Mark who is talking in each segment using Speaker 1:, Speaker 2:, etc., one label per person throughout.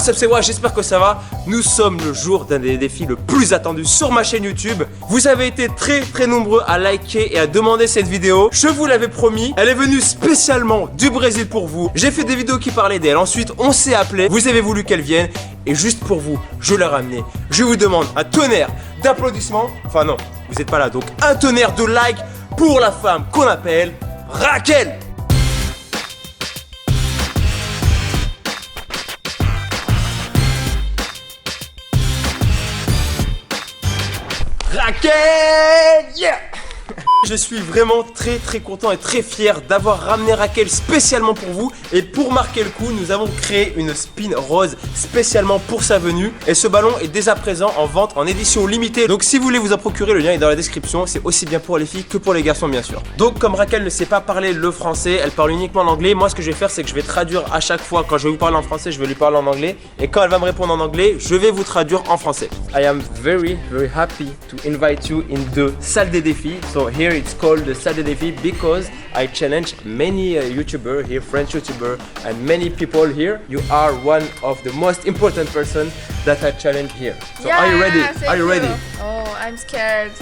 Speaker 1: What's up, c'est moi, j'espère que ça va. Nous sommes le jour d'un des défis le plus attendus sur ma chaîne YouTube. Vous avez été très nombreux à liker et à demander cette vidéo. Je vous l'avais promis, elle est venue spécialement du Brésil pour vous. J'ai fait des vidéos qui parlaient d'elle, ensuite on s'est appelé, vous avez voulu qu'elle vienne. Et juste pour vous, je l'ai ramenée. Je vous demande un tonnerre d'applaudissements. Enfin non, vous n'êtes pas là, donc un tonnerre de likes pour la femme qu'on appelle Raquel. Raquel, yeah! Je suis vraiment très content et très fier d'avoir ramené Raquel spécialement pour vous. Et pour marquer le coup, nous avons créé une spin rose spécialement pour sa venue. Et ce ballon est dès à présent en vente en édition limitée. Donc si vous voulez vous en procurer, le lien est dans la description. C'est aussi bien pour les filles que pour les garçons bien sûr. Donc comme Raquel ne sait pas parler le français, elle parle uniquement l'anglais. Moi ce que je vais faire, c'est que je vais traduire à chaque fois. Quand je vais vous parler en français, je vais lui parler en anglais. Et quand elle va me répondre en anglais, je vais vous traduire en français. I am very happy to invite you in the salle des défis. So here it's called the salle des défis because I challenge many YouTubers here, French YouTubers, and many people here. You are one of the most important person that I challenge here. So
Speaker 2: yeah,
Speaker 1: are you ready? Are you ready?
Speaker 2: Oh, I'm scared.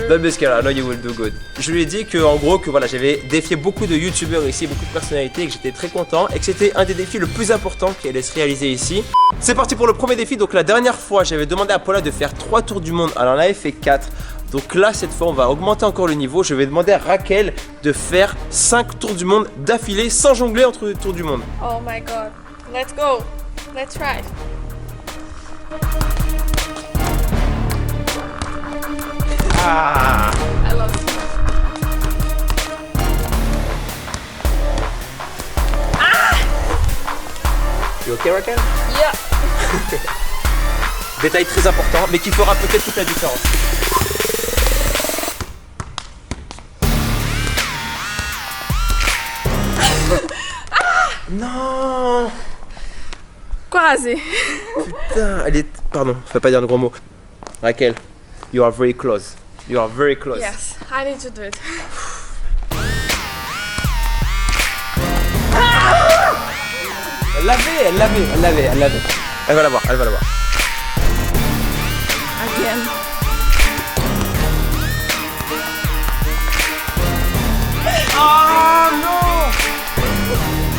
Speaker 1: Don't be scared, I know you will do good. Je lui ai dit que en gros que voilà, j'avais défié beaucoup de YouTubers ici, beaucoup de personnalités, et que j'étais très content et que c'était un des défis le plus important qui allait se réaliser ici. C'est parti pour le premier défi. Donc la dernière fois, j'avais demandé à Paula de faire 3 tours du monde. Elle en avait fait 4. Donc là, cette fois, on va augmenter encore le niveau. Je vais demander à Raquel de faire 5 tours du monde d'affilée sans jongler entre les tours du monde.
Speaker 2: Oh my god. Let's go. Let's try.
Speaker 1: Ah!
Speaker 2: I love it.
Speaker 1: You okay, Raquel?
Speaker 2: Yeah.
Speaker 1: Détail très important, mais qui fera peut-être toute la différence. Non!
Speaker 2: Quasi.
Speaker 1: Putain, elle est... Pardon, faut pas dire de gros mots. Raquel, you are very close. You are very close.
Speaker 2: Yes, I need to do it.
Speaker 1: Elle l'avait. Elle va l'avoir,
Speaker 2: Again.
Speaker 1: Oh non!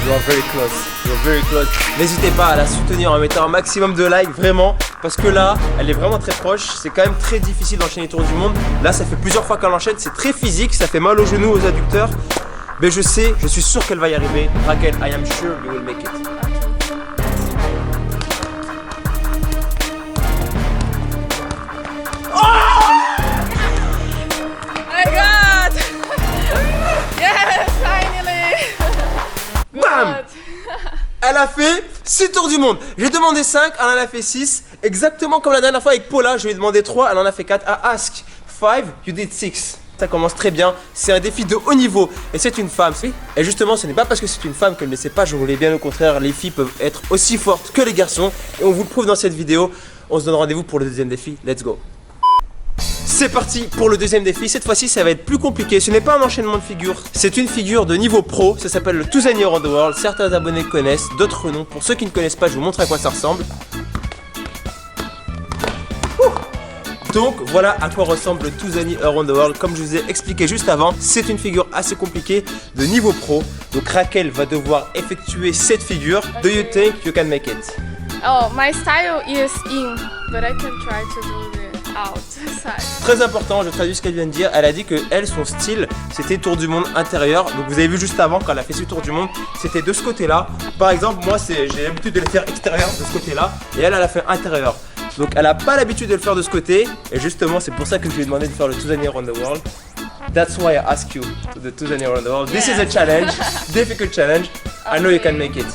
Speaker 1: You are very close. N'hésitez pas à la soutenir en mettant un maximum de likes, vraiment. Parce que là, elle est vraiment très proche. C'est quand même très difficile d'enchaîner les tours du monde. Là, ça fait plusieurs fois qu'elle enchaîne. C'est très physique, ça fait mal aux genoux, aux adducteurs. Mais je suis sûr qu'elle va y arriver. Raquel, I am sure you will make it. Bam! Elle a fait 6 tours du monde. J'ai demandé 5, elle en a fait 6. Exactement comme la dernière fois avec Paula, je lui ai demandé 3, elle en a fait 4. I ask 5, you did 6. Ça commence très bien, c'est un défi de haut niveau. Et c'est une femme. Et justement, ce n'est pas parce que c'est une femme qu'elle ne sait pas jongler. Bien au contraire, les filles peuvent être aussi fortes que les garçons. Et on vous le prouve dans cette vidéo. On se donne rendez-vous pour le deuxième défi. Let's go! C'est parti pour le deuxième défi. Cette fois-ci, ça va être plus compliqué. Ce n'est pas un enchaînement de figures. C'est une figure de niveau pro. Ça s'appelle le Thousand Year Around the World. Certains abonnés connaissent, d'autres non. Pour ceux qui ne connaissent pas, je vous montre à quoi ça ressemble. Donc voilà à quoi ressemble le Thousand Year Around the World. Comme je vous ai expliqué juste avant, c'est une figure assez compliquée de niveau pro. Donc Raquel va devoir effectuer cette figure. Do you think you can make it?
Speaker 2: Oh, my style is in, but I can try to do the outside.
Speaker 1: Très important, je traduis ce qu'elle vient de dire. Elle a dit que elle, son style, c'était tour du monde intérieur. Donc vous avez vu juste avant, quand elle a fait ce tour du monde, c'était de ce côté-là. Par exemple, moi, j'ai l'habitude de le faire extérieur de ce côté-là. Et elle a fait intérieur. Donc elle n'a pas l'habitude de le faire de ce côté. Et justement, c'est pour ça que je lui ai demandé de faire le Thousand Year Around the World. That's why I ask you to the Thousand Year Around the World. This is a challenge, difficult challenge. I know you can make it.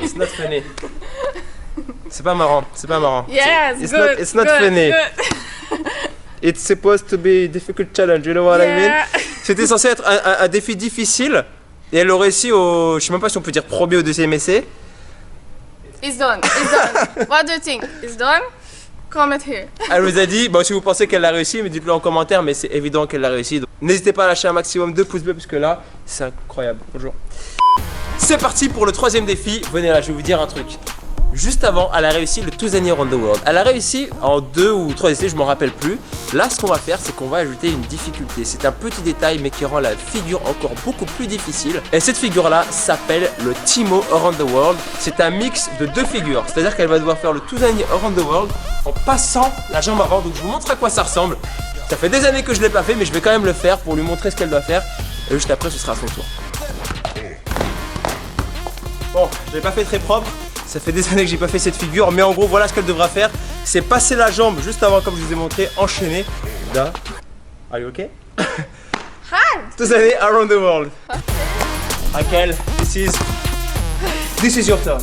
Speaker 1: It's not funny. C'est pas marrant.
Speaker 2: Yes,
Speaker 1: it's not funny.
Speaker 2: Good.
Speaker 1: It's supposed to be a difficult challenge, you know what I mean? C'était censé être un défi difficile et elle aurait réussi au, je sais même pas si on peut dire premier ou deuxième essai.
Speaker 2: It's done. What do you think? It's done? comment here.
Speaker 1: Elle vous a dit, bon, si vous pensez qu'elle l'a réussi, mais dites-le en commentaire, mais c'est évident qu'elle l'a réussi. Donc, n'hésitez pas à lâcher un maximum de pouces bleus, parce que là, c'est incroyable. Bonjour. C'est parti pour le troisième défi. Venez là, je vais vous dire un truc. Juste avant, elle a réussi le 2 Annie Around the World. Elle a réussi en 2 ou 3 essais, je m'en rappelle plus. Là, ce qu'on va faire, c'est qu'on va ajouter une difficulté. C'est un petit détail, mais qui rend la figure encore beaucoup plus difficile. Et cette figure-là s'appelle le Timo Around the World. C'est un mix de 2 figures. C'est-à-dire qu'elle va devoir faire le 2 Annie Around the World en passant la jambe avant. Donc, je vous montre à quoi ça ressemble. Ça fait des années que je ne l'ai pas fait, mais je vais quand même le faire pour lui montrer ce qu'elle doit faire. Et juste après, ce sera à son tour. Bon, je l'ai pas fait très propre. Ça fait des années que j'ai pas fait cette figure, mais en gros voilà ce qu'elle devra faire. C'est passer la jambe juste avant, comme je vous ai montré, enchaîner. Là. Are you okay?
Speaker 2: Hard.
Speaker 1: 2 Annie Around the World. Raquel, this is your turn.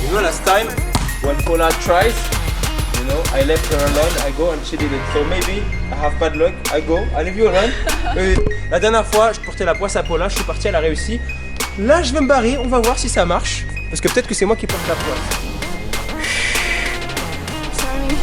Speaker 1: You know, last time when Paula tries, you know, I left her alone, I go and she did it. So maybe I have bad luck, I go, I leave you alone. La dernière fois, je portais la poisse à Paula, je suis parti, elle a réussi. Là, je vais me barrer, on va voir si ça marche. Parce que peut-être que c'est moi qui porte la poisse.
Speaker 2: Sorry.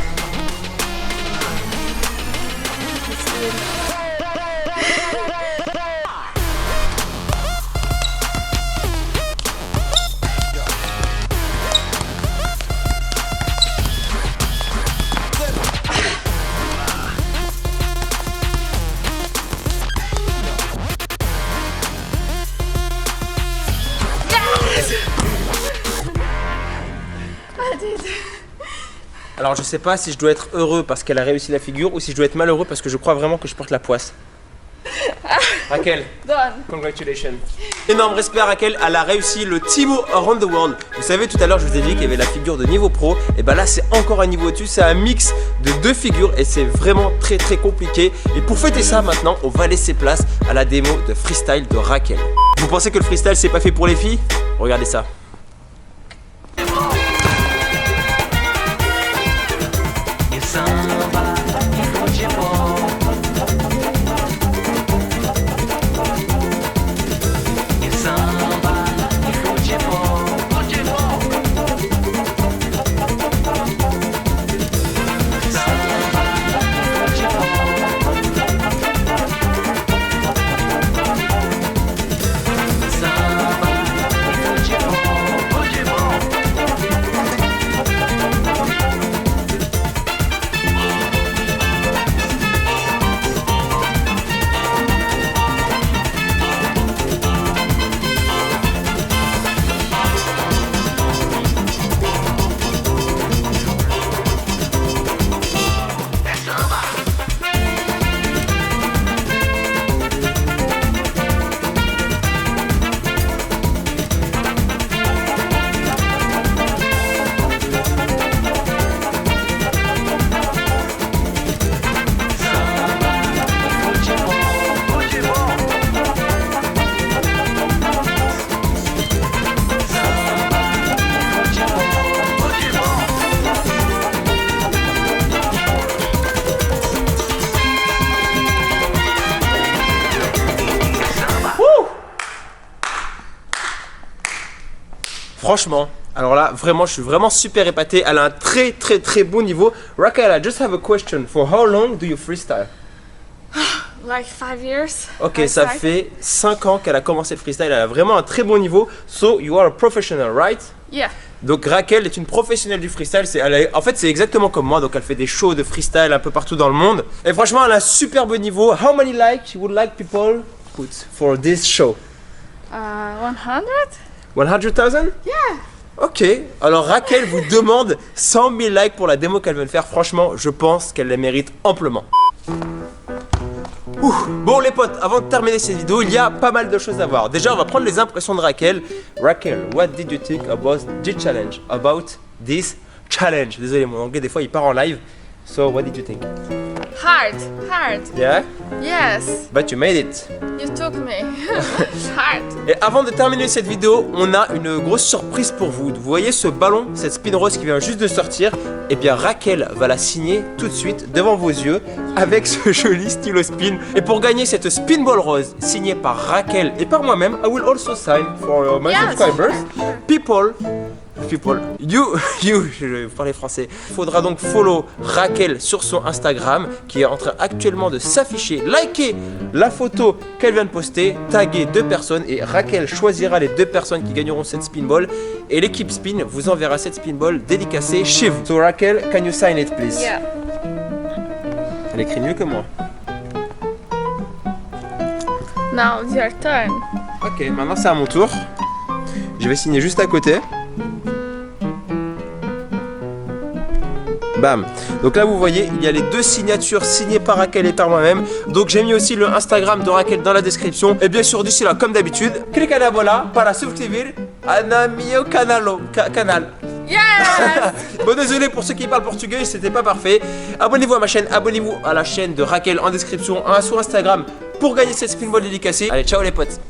Speaker 1: Alors je sais pas si je dois être heureux parce qu'elle a réussi la figure ou si je dois être malheureux parce que je crois vraiment que je porte la poisse. Raquel,
Speaker 2: Done.
Speaker 1: congratulations. Énorme respect à Raquel, elle a réussi le Timo Around the World. Vous savez, tout à l'heure je vous ai dit qu'il y avait la figure de niveau pro. Et bah là c'est encore un niveau au-dessus, c'est un mix de 2 figures et c'est vraiment très compliqué. Et pour fêter ça maintenant, on va laisser place à la démo de freestyle de Raquel. Vous pensez que le freestyle c'est pas fait pour les filles? Regardez ça. Franchement, alors là, vraiment, je suis vraiment super épaté. Elle a un très bon niveau. Raquel, I just have a question. For how long do you freestyle?
Speaker 2: Like 5 years.
Speaker 1: Ok,
Speaker 2: I
Speaker 1: ça
Speaker 2: started.
Speaker 1: fait 5 ans qu'elle a commencé le freestyle. Elle a vraiment un très bon niveau. So, you are a professional, right?
Speaker 2: Yeah.
Speaker 1: Donc Raquel est une professionnelle du freestyle. En fait, c'est exactement comme moi. Donc, elle fait des shows de freestyle un peu partout dans le monde. Et franchement, elle a un super bon niveau. How many likes you would like people put for this show?
Speaker 2: 100?
Speaker 1: 100,000?
Speaker 2: Yeah.
Speaker 1: Ok, alors Raquel vous demande 100 000 likes pour la démo qu'elle vient de faire. Franchement, je pense qu'elle les mérite amplement. Bon les potes, avant de terminer cette vidéo, il y a pas mal de choses à voir. Déjà, on va prendre les impressions de Raquel. Raquel, what did you think about this challenge? About this challenge? Désolé, mon anglais des fois il part en live. So, what did you think?
Speaker 2: hard.
Speaker 1: Yeah?
Speaker 2: Yes,
Speaker 1: But you made it.
Speaker 2: you took me. Hard.
Speaker 1: Et avant de terminer cette vidéo, on a une grosse surprise pour vous. Vous voyez ce ballon, cette spin rose qui vient juste de sortir? Eh bien Raquel va la signer tout de suite devant vos yeux avec ce joli stylo spin. Et pour gagner cette spin ball rose signée par Raquel et par moi-même, I will also sign for my
Speaker 2: Yes.
Speaker 1: subscribers. People, je vais parler français. Il faudra donc follow Raquel sur son Instagram qui est en train actuellement de s'afficher. Likez la photo qu'elle vient de poster, taguer 2 personnes et Raquel choisira les 2 personnes qui gagneront cette spin ball et l'équipe spin vous enverra cette spin ball dédicacée chez vous. So Raquel, can you sign it please?
Speaker 2: Yeah.
Speaker 1: Elle écrit mieux que moi.
Speaker 2: Now it's your turn.
Speaker 1: Ok, maintenant c'est à mon tour. Je vais signer juste à côté. Bam. Donc là vous voyez il y a les 2 signatures signées par Raquel et par moi-même. Donc j'ai mis aussi le Instagram de Raquel dans la description. Et bien sûr d'ici là comme d'habitude, cliquez à la voilà para suscribir a mio canal.
Speaker 2: Yes.
Speaker 1: Bon désolé pour ceux qui parlent portugais, c'était pas parfait. Abonnez-vous à ma chaîne, abonnez-vous à la chaîne de Raquel en description, sur Instagram pour gagner cette spin ball dédicacée. Allez ciao les potes.